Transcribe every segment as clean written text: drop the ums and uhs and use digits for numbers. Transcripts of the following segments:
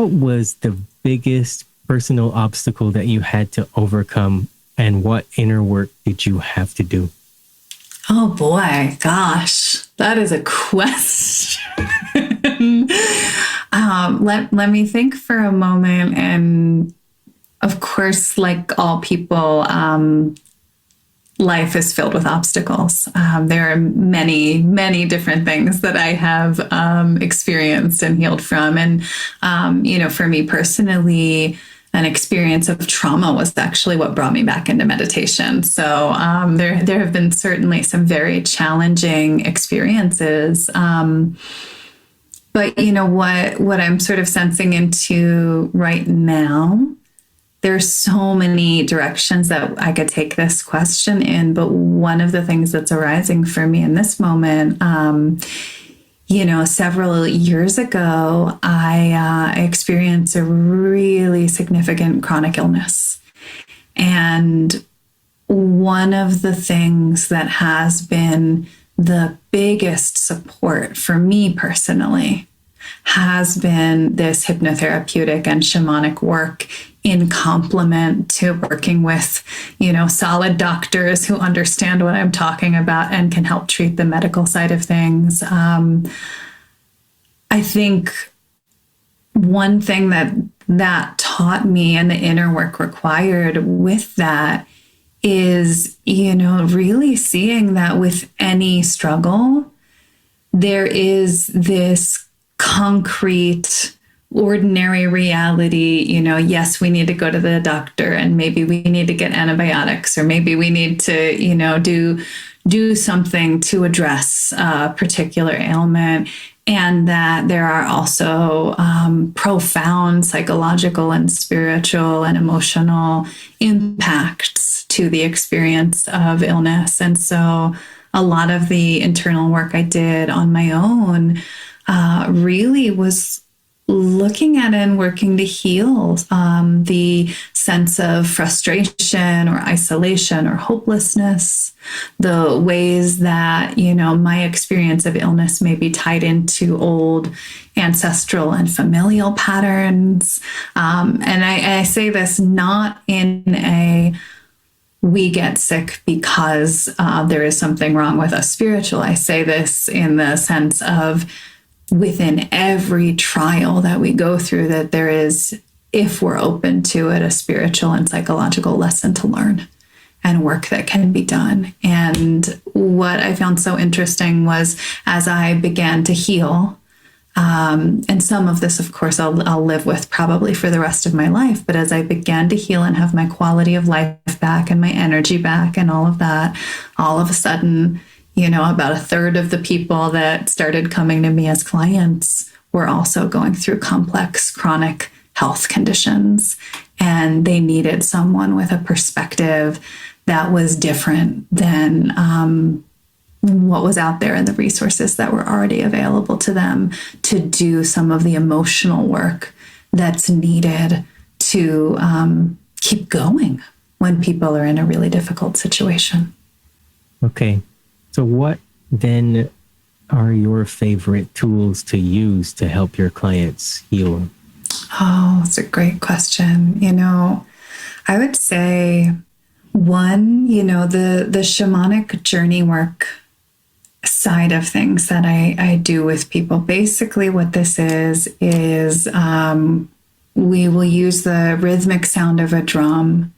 what was the biggest personal obstacle that you had to overcome, and what inner work did you have to do? Oh boy, gosh, that is a question. Let me think for a moment. And of course, like all people, life is filled with obstacles. There are many, many different things that I have experienced and healed from. And, for me personally, an experience of trauma was actually what brought me back into meditation. So there have been certainly some very challenging experiences. But what I'm sort of sensing into right now, there's so many directions that I could take this question in. But one of the things that's arising for me in this moment, several years ago, I experienced a really significant chronic illness. And one of the things that has been the biggest support for me personally has been this hypnotherapeutic and shamanic work in complement to working with, solid doctors who understand what I'm talking about and can help treat the medical side of things. I think one thing that taught me and the inner work required with that is, really seeing that with any struggle, there is this concrete, ordinary reality. Yes, we need to go to the doctor, and maybe we need to get antibiotics, or maybe we need to, do something to address a particular ailment. And that there are also profound psychological and spiritual and emotional impacts to the experience of illness. And so a lot of the internal work I did on my own really was looking at and working to heal the sense of frustration or isolation or hopelessness, the ways that, my experience of illness may be tied into old ancestral and familial patterns. And I say this not in a we get sick because there is something wrong with us spiritual. I say this in the sense of within every trial that we go through, that there is, if we're open to it, a spiritual and psychological lesson to learn and work that can be done. And what I found so interesting was as I began to heal, and some of this, of course, I'll live with probably for the rest of my life, but as I began to heal and have my quality of life back and my energy back and all of that, all of a sudden, about a third of the people that started coming to me as clients were also going through complex chronic health conditions. And they needed someone with a perspective that was different than what was out there and the resources that were already available to them to do some of the emotional work that's needed to keep going when people are in a really difficult situation. Okay. So what then are your favorite tools to use to help your clients heal? Oh, that's a great question. I would say one, the shamanic journey work side of things that I do with people. Basically what this is we will use the rhythmic sound of a drum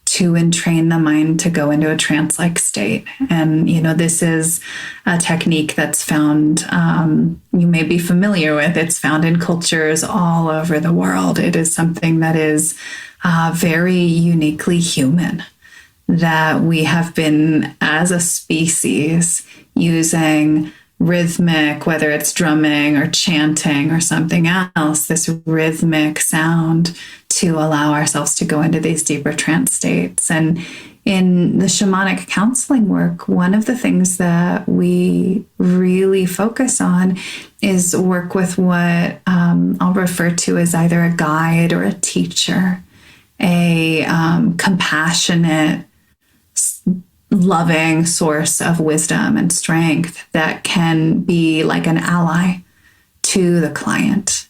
to entrain the mind to go into a trance-like state. And, this is a technique that's found, you may be familiar with. It's found in cultures all over the world. It is something that is very uniquely human, that we have been, as a species, using rhythmic, whether it's drumming or chanting or something else, this rhythmic sound to allow ourselves to go into these deeper trance states. And in the shamanic counseling work, one of the things that we really focus on is work with what I'll refer to as either a guide or a teacher, a compassionate, loving source of wisdom and strength that can be like an ally to the client.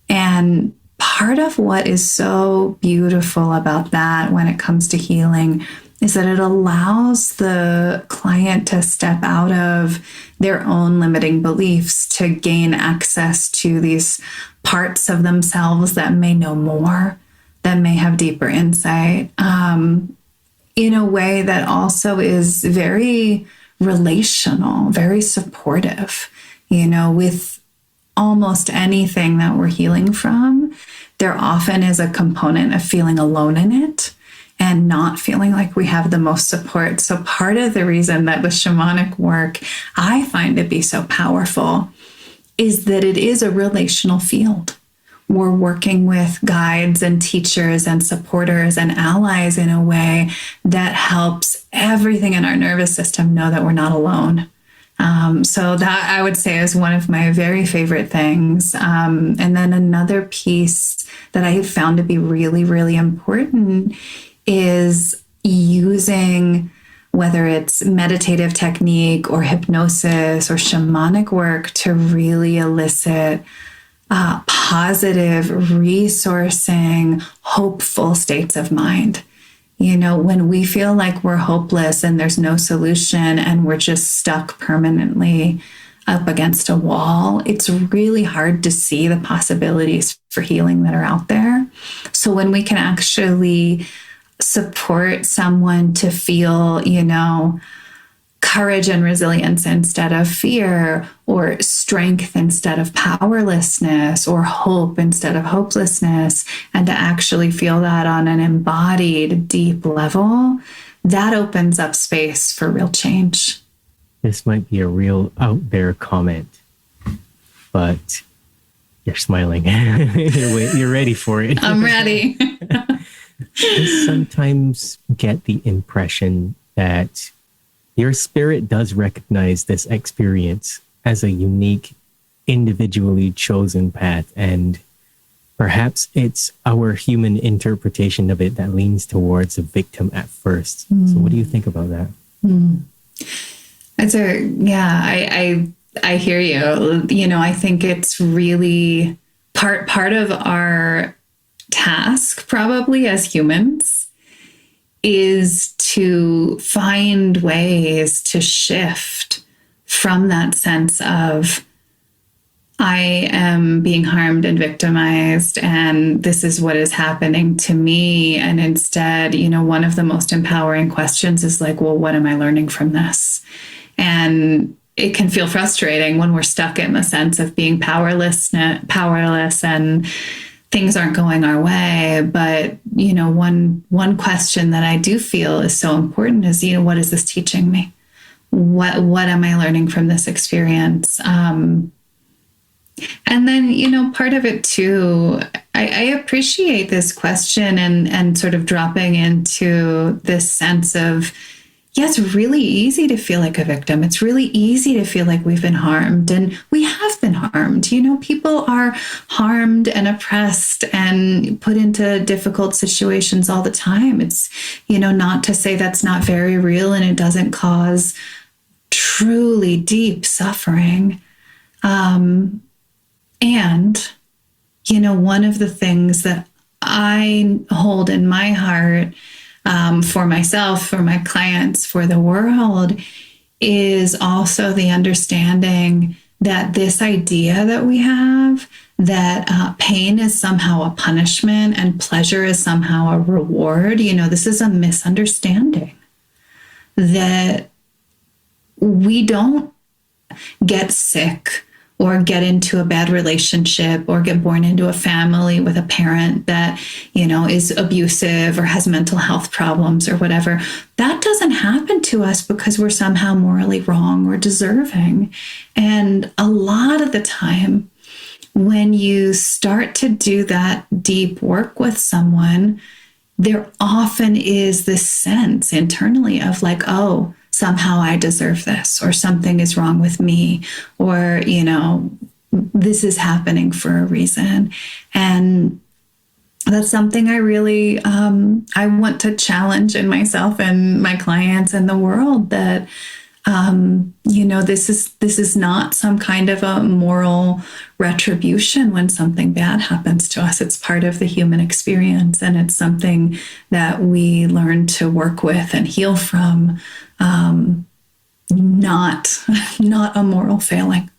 And part of what is so beautiful about that when it comes to healing is that it allows the client to step out of their own limiting beliefs to gain access to these parts of themselves that may know more, that may have deeper insight, in a way that also is very relational, very supportive. With almost anything that we're healing from, there often is a component of feeling alone in it and not feeling like we have the most support. So part of the reason that with shamanic work, I find it be so powerful is that it is a relational field. We're working with guides and teachers and supporters and allies in a way that helps everything in our nervous system know that we're not alone. So that I would say is one of my very favorite things. And then another piece that I have found to be really, really important is using, whether it's meditative technique or hypnosis or shamanic work, to really elicit positive, resourcing, hopeful states of mind. When we feel like we're hopeless and there's no solution and we're just stuck permanently up against a wall, it's really hard to see the possibilities for healing that are out there. So when we can actually support someone to feel, courage and resilience instead of fear, or strength instead of powerlessness, or hope instead of hopelessness, and to actually feel that on an embodied, deep level, that opens up space for real change. This might be a real out there comment, but you're smiling. You're ready for it. I'm ready. I sometimes get the impression that your spirit does recognize this experience as a unique, individually chosen path, and perhaps it's our human interpretation of it that leans towards a victim at first. So what do you think about that? I hear you. I think it's really part of our task, probably as humans, is to find ways to shift from that sense of I am being harmed and victimized, and this is what is happening to me. And instead, one of the most empowering questions is like, well, what am I learning from this? And it can feel frustrating when we're stuck in the sense of being powerless and things aren't going our way. But, one question that I do feel is so important is, what is this teaching me? What am I learning from this experience? And then, part of it too, I appreciate this question and sort of dropping into this sense of, yeah, it's really easy to feel like a victim. It's really easy to feel like we've been harmed, and we have been harmed. People are harmed and oppressed and put into difficult situations all the time. It's, not to say that's not very real and it doesn't cause truly deep suffering. And, one of the things that I hold in my heart, for myself, for my clients, for the world, is also the understanding that this idea that we have that pain is somehow a punishment and pleasure is somehow a reward, this is a misunderstanding. That we don't get sick or get into a bad relationship or get born into a family with a parent that, is abusive or has mental health problems or whatever. That doesn't happen to us because we're somehow morally wrong or deserving. And a lot of the time, when you start to do that deep work with someone, there often is this sense internally of like, oh, somehow I deserve this, or something is wrong with me, or, this is happening for a reason. And that's something I really, I want to challenge in myself and my clients and the world, that This is not some kind of a moral retribution when something bad happens to us. It's part of the human experience, and it's something that we learn to work with and heal from. Not not a moral failing.